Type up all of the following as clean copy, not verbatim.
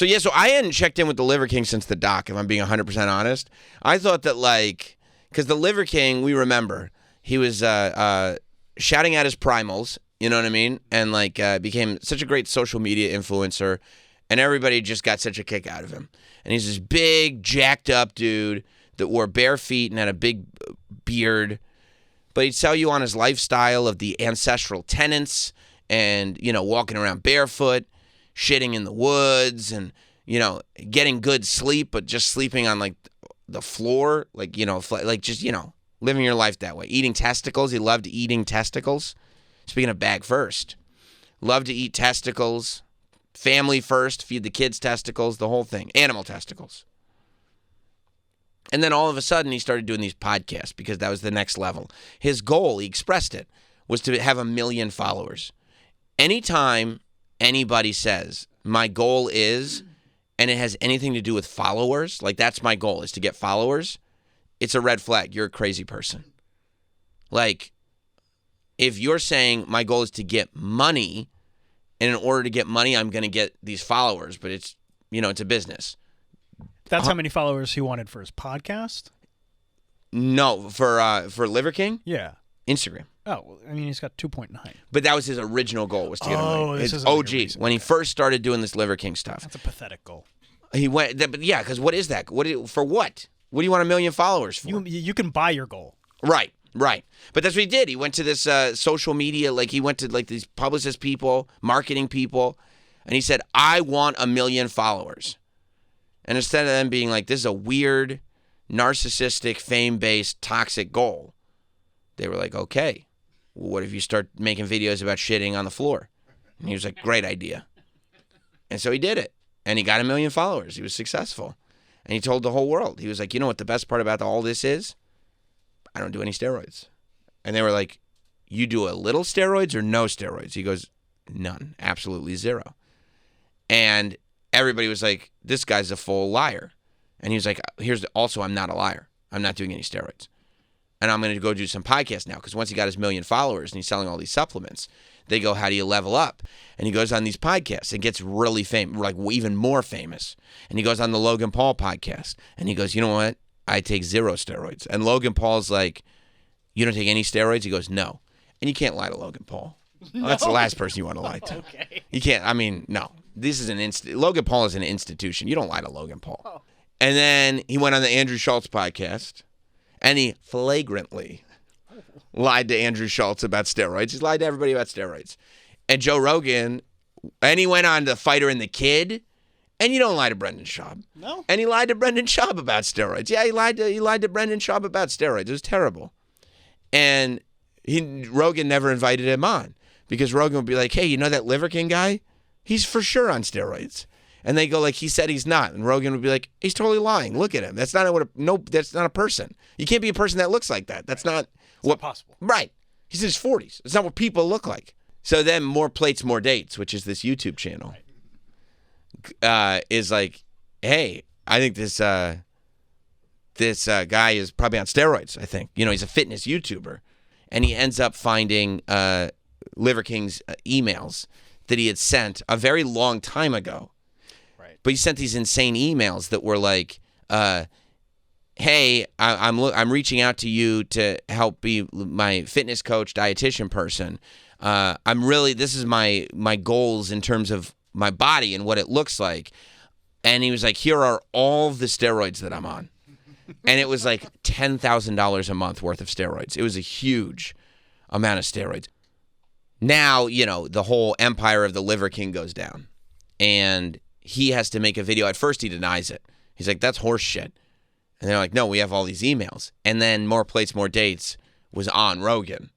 So I hadn't checked in with the Liver King since the doc, if I'm being 100% honest. I thought that, like, because the Liver King, we remember, he was shouting at his primals, you know what I mean? And, like, became such a great social media influencer, and everybody just got such a kick out of him. And he's this big, jacked up dude that wore bare feet and had a big beard. But he'd sell you on his lifestyle of the ancestral tenets and, you know, walking around barefoot, shitting in the woods, and, you know, getting good sleep, but just sleeping on, like, the floor, like, you know, like just, you know, living your life that way. Eating testicles. He loved eating testicles. Speaking of bag first, loved to eat testicles. Family first, feed the kids testicles, the whole thing. Animal testicles. And then all of a sudden, he started doing these podcasts because that was the next level. His goal, he expressed it, was to have 1 million followers. Anytime anybody says, my goal is, and it has anything to do with followers, like that's my goal, is to get followers, it's a red flag. You're a crazy person. Like, if you're saying my goal is to get money, and in order to get money, I'm going to get these followers, but it's, you know, it's a business. That's how many followers he wanted for his podcast? No, for Liver King? Yeah. Instagram. Oh, well, I mean, he's got 2.9. But that was his original goal, was to get Oh, his this is OG, when he first started doing this Liver King stuff. That's a pathetic goal. He went, but yeah, because what is that? For what? What do you want 1 million followers for? You can buy your goal. Right. But that's what he did. He went to this social media, like he went to like these publicist people, marketing people, and he said, I want 1 million followers. And instead of them being like, this is a weird, narcissistic, fame-based, toxic goal, they were like, okay, well, what if you start making videos about shitting on the floor? And he was like, great idea. And so he did it. And he got 1 million followers. He was successful. And he told the whole world. He was like, you know what the best part about all this is? I don't do any steroids. And they were like, you do a little steroids or no steroids? He goes, none. Absolutely zero. And everybody was like, this guy's a full liar. And he was like, also, I'm not a liar. I'm not doing any steroids. And I'm going to go do some podcasts now, because once he got his 1 million followers and he's selling all these supplements, they go, how do you level up? And he goes on these podcasts and gets really famous, like even more famous. And he goes on the Logan Paul podcast and he goes, you know what? I take 0 steroids. And Logan Paul's like, you don't take any steroids? He goes, no. And you can't lie to Logan Paul. No. That's the last person you want to lie to. Okay. You can't. I mean, no. This is Logan Paul is an institution. You don't lie to Logan Paul. Oh. And then he went on the Andrew Schultz podcast, and he flagrantly lied to Andrew Schultz about steroids. He's lied to everybody about steroids. And Joe Rogan, and he went on to Fighter and the Kid, and you don't lie to Brendan Schaub. No. And he lied to Brendan Schaub about steroids. Yeah, he lied to Brendan Schaub about steroids. It was terrible. And Rogan never invited him on, because Rogan would be like, hey, you know that Liver King guy? He's for sure on steroids. And they go like, he said he's not. And Rogan would be like, he's totally lying. Look at him. That's not that's not a person. You can't be a person that looks like that. That's not not possible. Right. He's in his 40s. It's not what people look like. So then More Plates, More Dates, which is this YouTube channel, is like, hey, I think this guy is probably on steroids, I think. You know, he's a fitness YouTuber. And he ends up finding Liver King's emails that he had sent a very long time ago. Right. But he sent these insane emails that were like, hey, I'm reaching out to you to help be my fitness coach, dietitian person. This is my goals in terms of my body and what it looks like. And he was like, here are all the steroids that I'm on. And it was like $10,000 a month worth of steroids. It was a huge amount of steroids. Now, you know, the whole empire of the Liver King goes down. And he has to make a video. At first, he denies it. He's like, that's horse shit. And they're like, no, we have all these emails. And then More Plates, More Dates was on Rogan,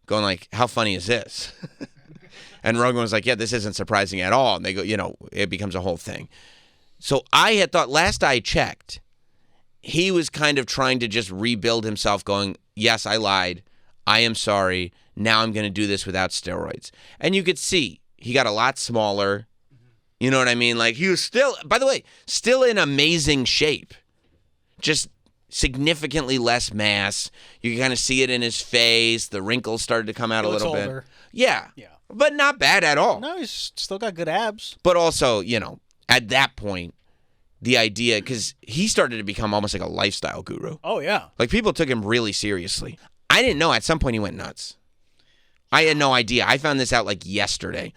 going like, how funny is this? And Rogan was like, yeah, this isn't surprising at all. And they go, you know, it becomes a whole thing. So I had thought, last I checked, he was kind of trying to just rebuild himself, going, yes, I lied. I am sorry. Now I'm going to do this without steroids. And you could see he got a lot smaller. You know what I mean? Like, he was still, by the way, still in amazing shape. Just significantly less mass. You can kind of see it in his face. The wrinkles started to come out a little bit. Yeah. But not bad at all. No, he's still got good abs. But also, you know, at that point, the idea, because he started to become almost like a lifestyle guru. Oh, yeah. Like, people took him really seriously. I didn't know. At some point, he went nuts. I had no idea. I found this out like yesterday.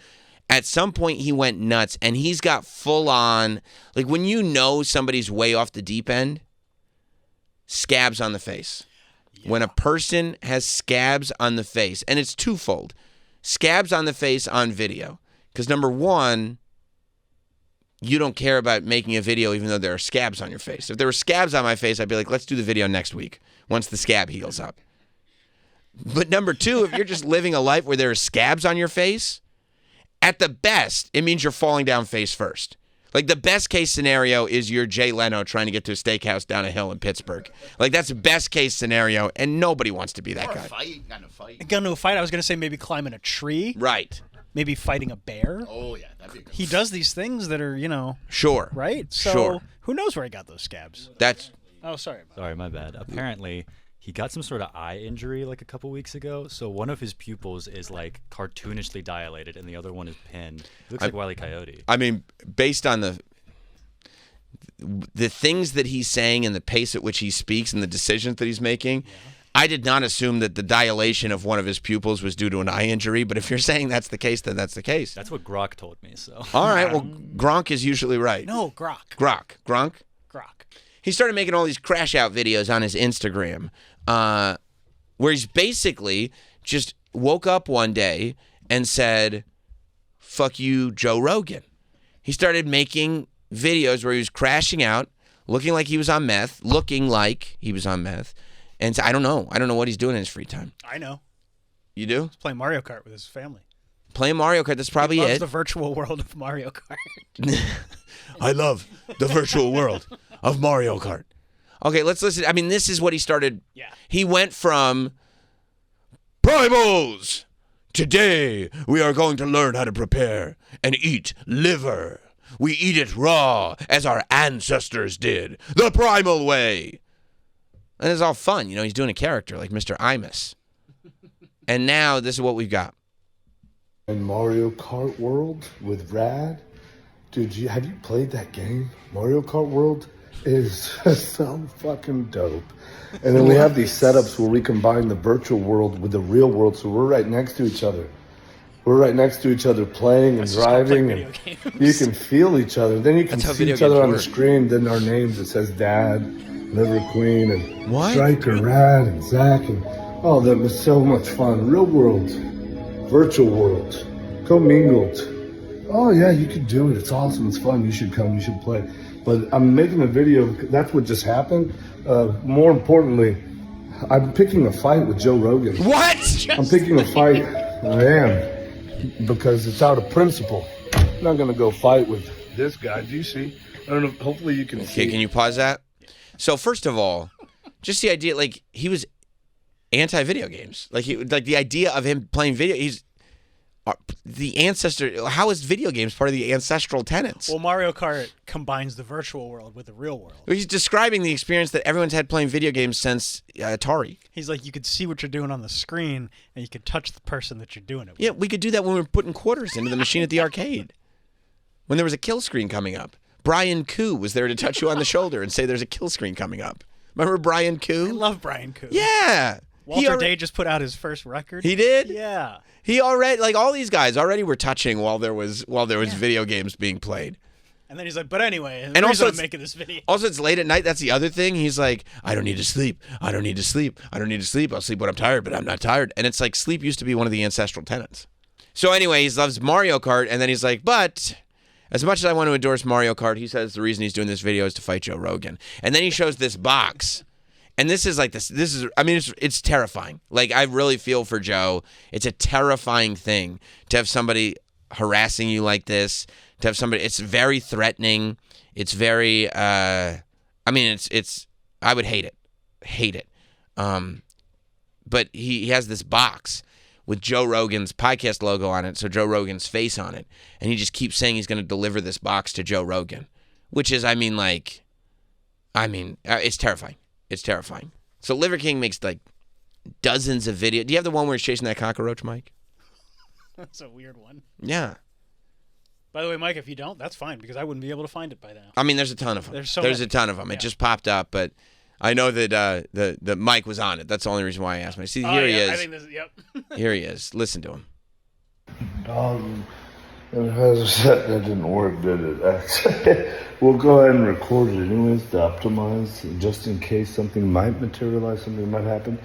At some point, he went nuts, and he's got full on, like, when you know somebody's way off the deep end, scabs on the face. Yeah. When a person has scabs on the face, and it's twofold. Scabs on the face on video. Because number one, you don't care about making a video even though there are scabs on your face. If there were scabs on my face, I'd be like, let's do the video next week once the scab heals up. But number two, if you're just living a life where there are scabs on your face, at the best, it means you're falling down face first. Like, the best case scenario is you're Jay Leno trying to get to a steakhouse down a hill in Pittsburgh. Like, that's the best case scenario, and nobody wants to be that guy. Got into a fight. I was going to say maybe climbing a tree. Right. Maybe fighting a bear. Oh, yeah. That'd be good. He does these things that are, Sure. Right? So Sure. Who knows where he got those scabs? Oh, sorry. Sorry, my bad. Apparently, he got some sort of eye injury like a couple weeks ago. So one of his pupils is like cartoonishly dilated, and the other one is pinned. He looks like Wile E. Coyote. I mean, based on the things that he's saying and the pace at which he speaks and the decisions that he's making, I did not assume that the dilation of one of his pupils was due to an eye injury. But if you're saying that's the case, then that's the case. That's what Grok told me. So. All right. Well, Gronk is usually right. No, Grok. Gronk. Grok. He started making all these crash out videos on his Instagram, where he's basically just woke up one day and said, "Fuck you, Joe Rogan." He started making videos where he was crashing out, looking like he was on meth, and I don't know what he's doing in his free time. I know. You do? He's playing Mario Kart with his family. Playing Mario Kart, that's probably He loves it. the virtual world of Mario Kart. I love the virtual world of Mario Kart. Okay, let's listen. I mean, this is what he started. Yeah. He went from primals. Today, we are going to learn how to prepare and eat liver. We eat it raw, as our ancestors did, the primal way. And it's all fun. He's doing a character like Mr. Imus. And now this is what we've got. In Mario Kart World with Rad. Dude, have you played that game? Mario Kart World is just so fucking dope. And then we have these setups where we combine the virtual world with the real world, so we're right next to each other. We're right next to each other playing and driving, and you can feel each other. Then you can see each other on the screen. Then our names, it says Dad, Liver Queen, and Striker, Rad, and Zach. And oh, that was so much fun. Real world, virtual world, commingled. Oh yeah, you could do it. It's awesome. It's fun. You should come. You should play. But I'm making a video. That's what just happened. More importantly, I'm picking a fight with Joe Rogan. What? I'm picking a fight. I am. Because it's out of principle. I'm not going to go fight with this guy. Do you see? I don't know. Hopefully you can see. Okay, can you pause that? So first of all, just the idea, like, he was anti-video games. Like the idea of him playing video, he's the ancestor. How is video games part of the ancestral tenets? Well, Mario Kart combines the virtual world with the real world. He's describing the experience that everyone's had playing video games since Atari. He's like, you could see what you're doing on the screen, and you could touch the person that you're doing it with. Yeah, we could do that when we were putting quarters into the machine at the arcade. When there was a kill screen coming up. Brian Koo was there to touch you on the shoulder and say there's a kill screen coming up. Remember Brian Koo? I love Brian Koo. Yeah. Walter Day just put out his first record. He did? Yeah. He already, like, all these guys already were touching while there was video games being played. And then he's like, but anyway, and also I'm making this video. Also, it's late at night. That's the other thing. He's like, I don't need to sleep. I don't need to sleep. I don't need to sleep. I'll sleep when I'm tired, but I'm not tired. And it's like sleep used to be one of the ancestral tenets. So anyway, he loves Mario Kart, and then he's like, but as much as I want to endorse Mario Kart, he says the reason he's doing this video is to fight Joe Rogan. And then he shows this box. And this is like this is, I mean, it's terrifying. Like, I really feel for Joe. It's a terrifying thing to have somebody harassing you like this, to have somebody, it's very threatening. It's very, I mean, it's, I would hate it. But he has this box with Joe Rogan's podcast logo on it, so Joe Rogan's face on it. And he just keeps saying he's going to deliver this box to Joe Rogan, which is, it's terrifying. It's terrifying. So Liver King makes like dozens of videos. Do you have the one where he's chasing that cockroach, Mike? That's a weird one. Yeah. By the way, Mike, if you don't, that's fine because I wouldn't be able to find it by now. I mean, there's a ton of them. There's a ton of them. Yeah. It just popped up, but I know that the Mike was on it. That's the only reason why I asked him. See, here he is. I think this is, yep. Here he is. Listen to him. That didn't work, did it? We'll go ahead and record it anyways to optimize, just in case something might materialize, something might happen.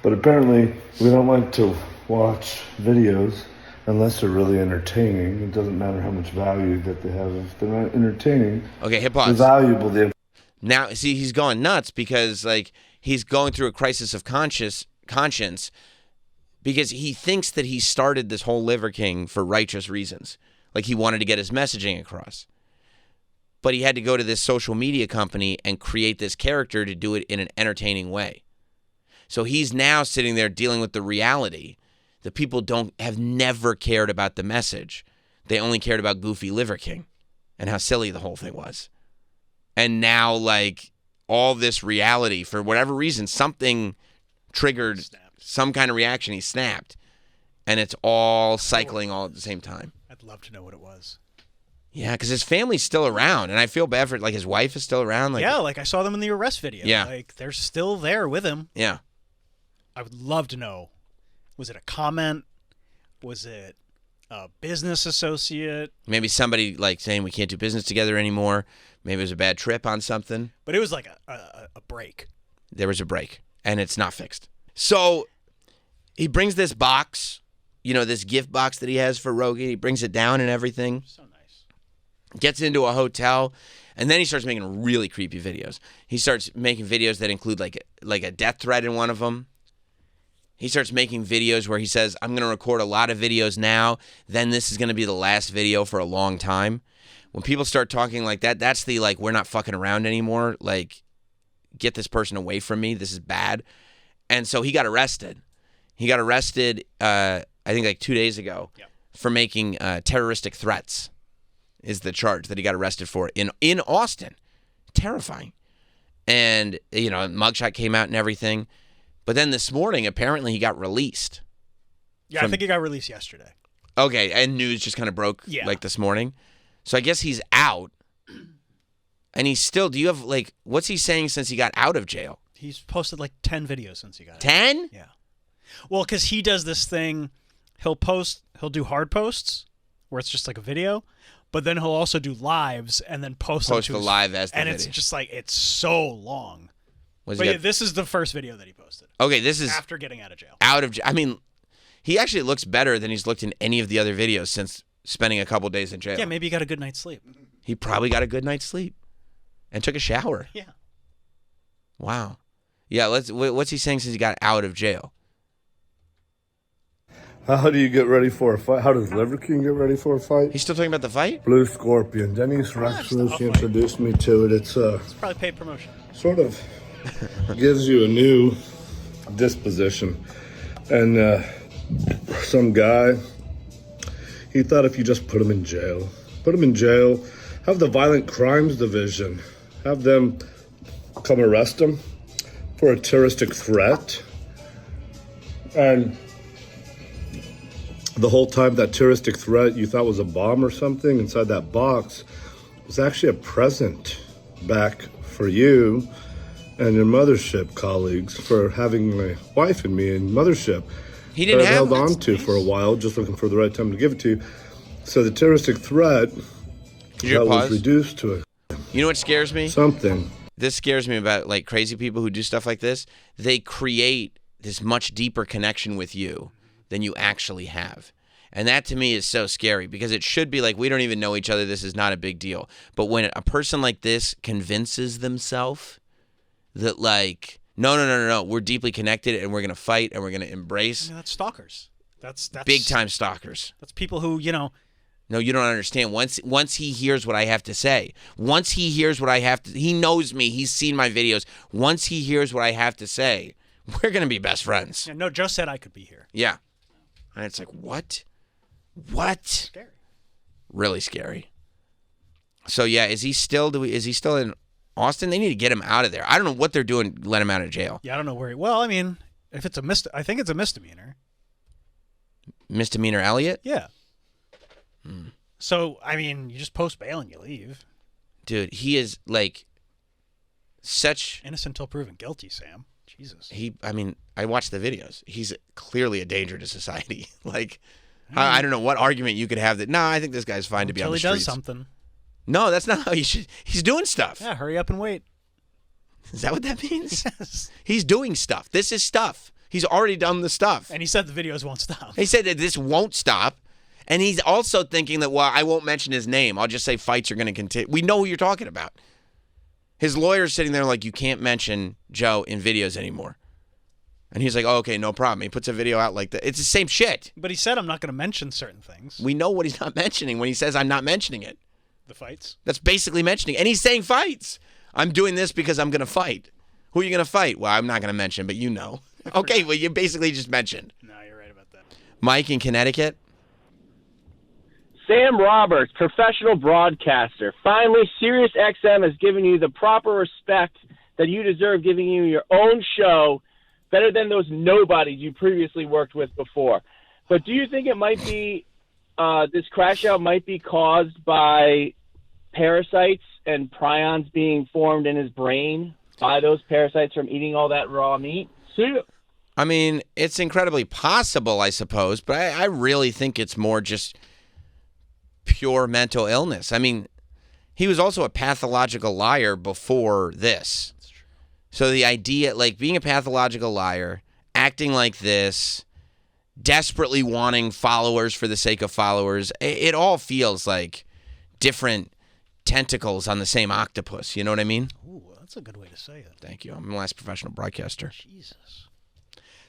But apparently, we don't like to watch videos unless they're really entertaining. It doesn't matter how much value that they have. If they're not entertaining, Okay, hit they're pause. valuable. Now, see, he's going nuts because, like, he's going through a crisis of conscience because he thinks that he started this whole Liver King for righteous reasons. Like, he wanted to get his messaging across. But he had to go to this social media company and create this character to do it in an entertaining way. So he's now sitting there dealing with the reality that people have never cared about the message. They only cared about Goofy Liver King and how silly the whole thing was. And now, like, all this reality, for whatever reason, something triggered some kind of reaction. He snapped. And it's all cycling all at the same time. I'd love to know what it was. Yeah, because his family's still around. And I feel bad for, like, his wife is still around. Like, yeah, like I saw them in the arrest video. Yeah. Like, they're still there with him. Yeah. I would love to know. Was it a comment? Was it a business associate? Maybe somebody, like, saying we can't do business together anymore. Maybe it was a bad trip on something. But it was like a break. There was a break, and it's not fixed. So he brings this box, this gift box that he has for Rogan. He brings it down and everything. So nice. Gets into a hotel, and then he starts making really creepy videos. He starts making videos that include like a death threat in one of them. He starts making videos where he says, I'm going to record a lot of videos now. Then this is going to be the last video for a long time. When people start talking like that, that's the, like, we're not fucking around anymore. Like, get this person away from me. This is bad. And so he got arrested. He got arrested, I think, like 2 days ago for making terroristic threats is the charge that he got arrested for in Austin. Terrifying. And, mugshot came out and everything. But then this morning, apparently, he got released. Yeah, I think he got released yesterday. Okay, and news just kind of broke like this morning. So I guess he's out. And he's still, do you have, like, what's he saying since he got out of jail? He's posted like 10 videos since he got out. 10? Yeah. Well, because he does this thing, he'll do hard posts where it's just like a video, but then he'll also do lives and then post them to the his, live as the and video. it's just like, it's so long. Was But he yeah, this is the first video that he posted. Okay, this is after getting out of jail. I mean, he actually looks better than he's looked in any of the other videos since spending a couple days in jail. Yeah, maybe he got a good night's sleep. He probably got a good night's sleep and took a shower. Yeah. Wow. Yeah, what's he saying since he got out of jail? How do you get ready for a fight? How does Liver King get ready for a fight? He's still talking about the fight? Blue Scorpion. Denise Rexler, she introduced me to it. It's probably paid promotion. Sort of gives you a new disposition. And some guy, he thought if you just put him in jail, have the Violent Crimes Division, have them come arrest him for a terroristic threat. And the whole time that terroristic threat you thought was a bomb or something inside that box was actually a present back for you and your mothership colleagues for having my wife and me in mothership. He didn't that I have held on to for a while, just looking for the right time to give it to you. So the terroristic threat that was reduced to You know what scares me? something. This scares me about, like, crazy people who do stuff like this. They create this much deeper connection with you than you actually have. And that to me is so scary because it should be like, we don't even know each other. This is not a big deal. But when a person like this convinces themselves that, like, no, we're deeply connected and we're going to fight and we're going to embrace. I mean, that's stalkers. That's big time stalkers. That's people who, No, you don't understand. Once he hears what I have to say, he knows me. He's seen my videos. Once he hears what I have to say, we're going to be best friends. Yeah, no, Joe said I could be here. Yeah. And it's like, what? What? Scary. Really scary. So yeah, is he still in Austin? They need to get him out of there. I don't know what they're doing, let him out of jail. Yeah, I don't know where well, I mean, if it's I think it's a misdemeanor. Misdemeanor Elliot? Yeah. So, I mean, you just post bail and you leave. Dude, he is like such. Innocent until proven guilty, Sam. Jesus. I watched the videos. He's clearly a danger to society. Like, I don't know what argument you could have that. No, I think this guy's fine to be on the Until he streets. does something. No, that's not how you should. He's doing stuff. Yeah, hurry up and wait. Is that what that means? Yes. He's doing stuff. This is stuff. He's already done the stuff. And he said the videos won't stop. He said that this won't stop. And he's also thinking that, well, I won't mention his name. I'll just say fights are going to continue. We know who you're talking about. His lawyer's sitting there like, you can't mention Joe in videos anymore. And he's like, oh, okay, no problem. He puts a video out like that. It's the same shit. But he said I'm not going to mention certain things. We know what he's not mentioning when he says I'm not mentioning it. The fights. That's basically mentioning. And he's saying fights. I'm doing this because I'm going to fight. Who are you going to fight? Well, I'm not going to mention, but you know. Okay, well, you basically just mentioned. No, you're right about that. Mike in Connecticut. Sam Roberts, professional broadcaster. Finally, SiriusXM has given you the proper respect that you deserve, giving you your own show, better than those nobodies you previously worked with before. But do you think it might be, this crash out might be caused by parasites and prions being formed in his brain by those parasites from eating all that raw meat? See? I mean, it's incredibly possible, I suppose, but I really think it's more just pure mental illness. I mean, he was also a pathological liar before this. So the idea, like being a pathological liar, acting like this, desperately wanting followers for the sake of followers, it all feels like different tentacles on the same octopus. You know what I mean? Ooh, that's a good way to say it. Thank you. I'm the last professional broadcaster. Jesus.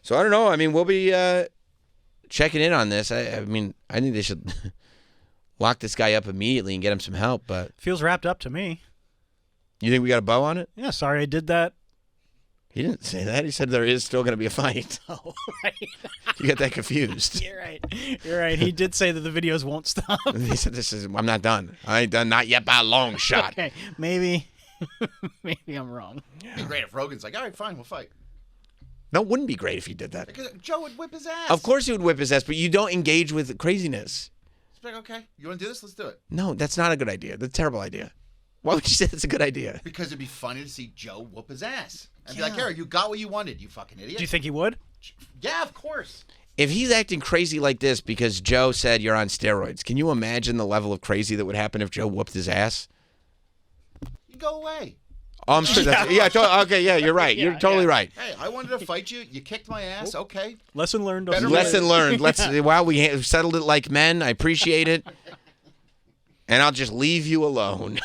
So I don't know. I mean, we'll be checking in on this. I mean, I think they should lock this guy up immediately and get him some help. But Feels wrapped up to me. you think we got a bow on it? Yeah, sorry I did that. He didn't say that. He said there is still going to be a fight. Oh, right. You got that confused. You're right. You're right. He did say that the videos won't stop. He said, I'm not done. I ain't done, not yet by a long shot. Okay, maybe I'm wrong. It'd be great if Rogan's like, all right, fine, we'll fight. No, it wouldn't be great if he did that. Because Joe would whip his ass. Of course he would whip his ass, but you don't engage with craziness. It's like, okay, you want to do this? Let's do it. No, that's not a good idea. That's a terrible idea. Why would you say that's a good idea? Because it'd be funny to see Joe whoop his ass. And be like, here, you got what you wanted, you fucking idiot. Do you think he would? Yeah, of course. If he's acting crazy like this because Joe said you're on steroids, can you imagine the level of crazy that would happen if Joe whooped his ass? You go away. Oh, I'm sure that's... okay, yeah, you're right. You're totally right. Hey, I wanted to fight you. You kicked my ass. Okay. Lesson learned. Lesson learned. Wow, we settled it like men. I appreciate it. And I'll just leave you alone.